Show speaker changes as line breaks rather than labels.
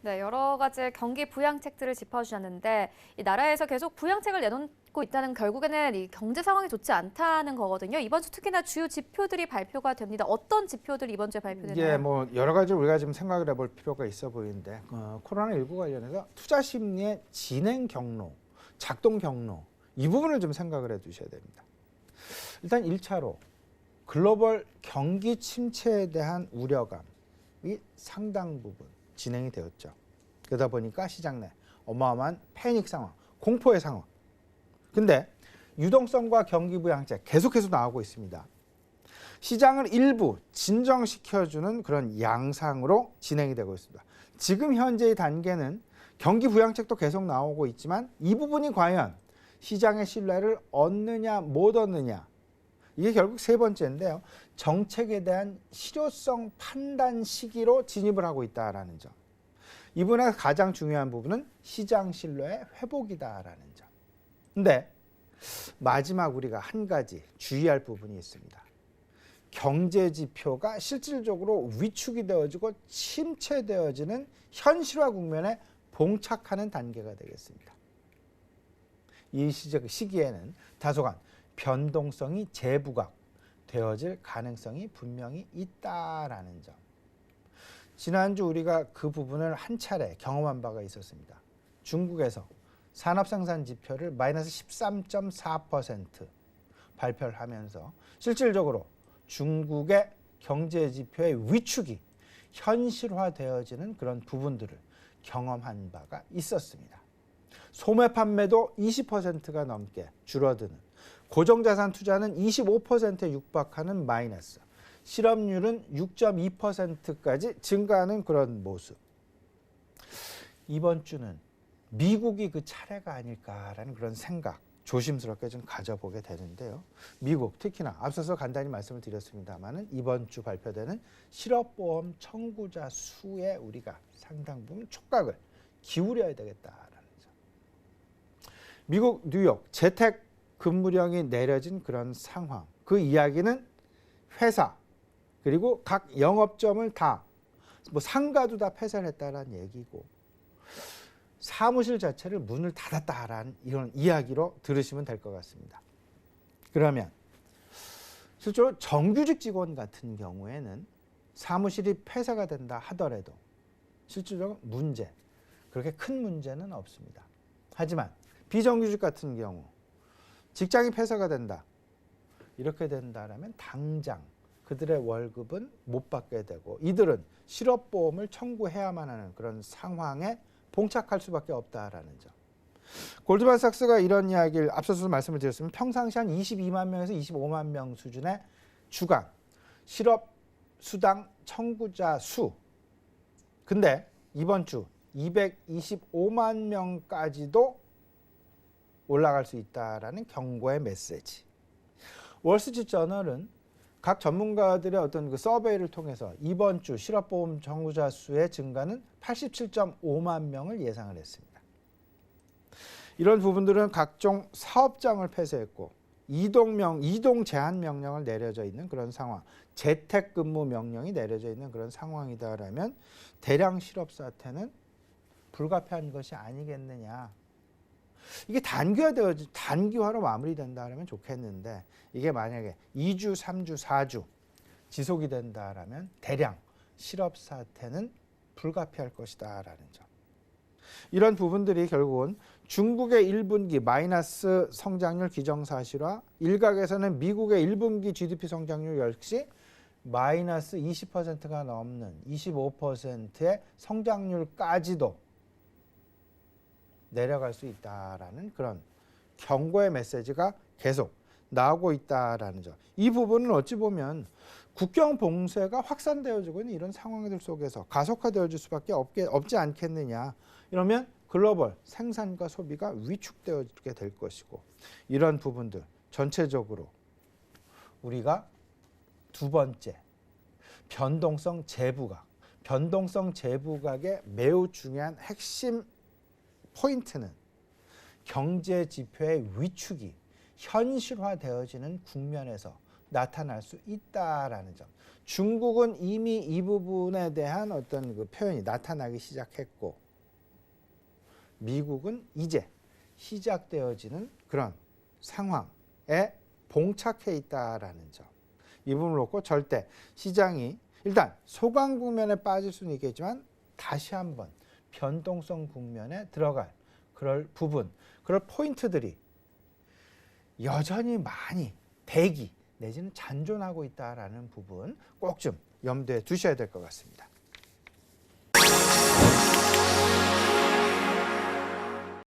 네, 여러 가지 경기 부양책들을 짚어주셨는데 이 나라에서 계속 부양책을 내놓고 있다는 결국에는 이 경제 상황이 좋지 않다는 거거든요. 이번 주 특히나 주요 지표들이 발표가 됩니다. 어떤 지표들이 이번 주에 발표되나요?
예, 뭐 여러 가지 우리가 좀 생각을 해볼 필요가 있어 보이는데 코로나19 관련해서 투자 심리의 진행 경로, 작동 경로 이 부분을 좀 생각을 해두셔야 됩니다. 일단 1차로 글로벌 경기 침체에 대한 우려감이 상당 부분 진행이 되었죠. 그러다 보니까 시장 내 어마어마한 패닉 상황, 공포의 상황. 근데 유동성과 경기 부양책 계속해서 나오고 있습니다. 시장을 일부 진정시켜주는 그런 양상으로 진행이 되고 있습니다. 지금 현재의 단계는 경기 부양책도 계속 나오고 있지만 이 부분이 과연 시장의 신뢰를 얻느냐 못 얻느냐 이게 결국 세 번째인데요. 정책에 대한 실효성 판단 시기로 진입을 하고 있다는 점. 이번에 가장 중요한 부분은 시장 신뢰의 회복이다라는 점. 근데 마지막 우리가 한 가지 주의할 부분이 있습니다. 경제 지표가 실질적으로 위축이 되어지고 침체되어지는 현실화 국면에 봉착하는 단계가 되겠습니다. 이 시기에는 다소간 변동성이 재부각되어질 가능성이 분명히 있다라는 점. 지난주 우리가 그 부분을 한 차례 경험한 바가 있었습니다. 중국에서 산업생산 지표를 마이너스 13.4% 발표를 하면서 실질적으로 중국의 경제 지표의 위축이 현실화되어지는 그런 부분들을 경험한 바가 있었습니다. 소매 판매도 20%가 넘게 줄어드는, 고정자산 투자는 25%에 육박하는 마이너스, 실업률은 6.2%까지 증가하는 그런 모습. 이번 주는 미국이 그 차례가 아닐까라는 그런 생각 조심스럽게 좀 가져보게 되는데요. 미국 특히나 앞서서 간단히 말씀을 드렸습니다마는 이번 주 발표되는 실업보험 청구자 수에 우리가 상당 부분 촉각을 기울여야 되겠다라는 점. 미국 뉴욕 재택 근무령이 내려진 그런 상황. 그 이야기는 회사 그리고 각 영업점을 다 뭐 상가도 다 폐쇄를 했다라는 얘기고 사무실 자체를 문을 닫았다라는 이런 이야기로 들으시면 될 것 같습니다. 그러면 실제로 정규직 직원 같은 경우에는 사무실이 폐쇄가 된다 하더라도 실질적으로 문제, 그렇게 큰 문제는 없습니다. 하지만 비정규직 같은 경우 직장이 폐쇄가 된다. 이렇게 된다라면 당장 그들의 월급은 못 받게 되고 이들은 실업보험을 청구해야만 하는 그런 상황에 봉착할 수밖에 없다라는 점. 골드만삭스가 이런 이야기를 앞서서 말씀을 드렸으면 평상시 한 22만 명에서 25만 명 수준의 주간 실업수당 청구자 수. 근데 이번 주 225만 명까지도 올라갈 수 있다라는 경고의 메시지. 월스트리트저널은 각 전문가들의 어떤 그 서베이를 통해서 이번 주 실업보험 청구자 수의 증가는 87.5만 명을 예상을 했습니다. 이런 부분들은 각종 사업장을 폐쇄했고 이동 제한 명령을 내려져 있는 그런 상황, 재택근무 명령이 내려져 있는 그런 상황이다라면 대량 실업 사태는 불가피한 것이 아니겠느냐. 이게 단기화로 마무리된다면 좋겠는데 이게 만약에 2주, 3주, 4주 지속이 된다라면 대량 실업 사태는 불가피할 것이다라는 점. 이런 부분들이 결국은 중국의 1분기 마이너스 성장률 기정사실화, 일각에서는 미국의 1분기 GDP 성장률 역시 마이너스 20%가 넘는 25%의 성장률까지도 내려갈 수 있다라는 그런 경고의 메시지가 계속 나오고 있다라는 점. 이 부분은 어찌 보면 국경 봉쇄가 확산되어지고 있는 이런 상황들 속에서 가속화되어질 수밖에 없지 않겠느냐. 이러면 글로벌 생산과 소비가 위축되어지게 될 것이고 이런 부분들 전체적으로 우리가 두 번째 변동성 재부각의 매우 중요한 핵심 포인트는 경제 지표의 위축이 현실화되어지는 국면에서 나타날 수 있다라는 점. 중국은 이미 이 부분에 대한 어떤 그 표현이 나타나기 시작했고, 미국은 이제 시작되어지는 그런 상황에 봉착해 있다라는 점. 이 부분을 놓고 절대 시장이 일단 소강 국면에 빠질 수는 있겠지만 다시 한번 변동성 국면에 들어갈 그럴 부분, 그럴 포인트들이 여전히 많이 대기 내지는 잔존하고 있다라는 부분 꼭 좀 염두에 두셔야 될 것 같습니다.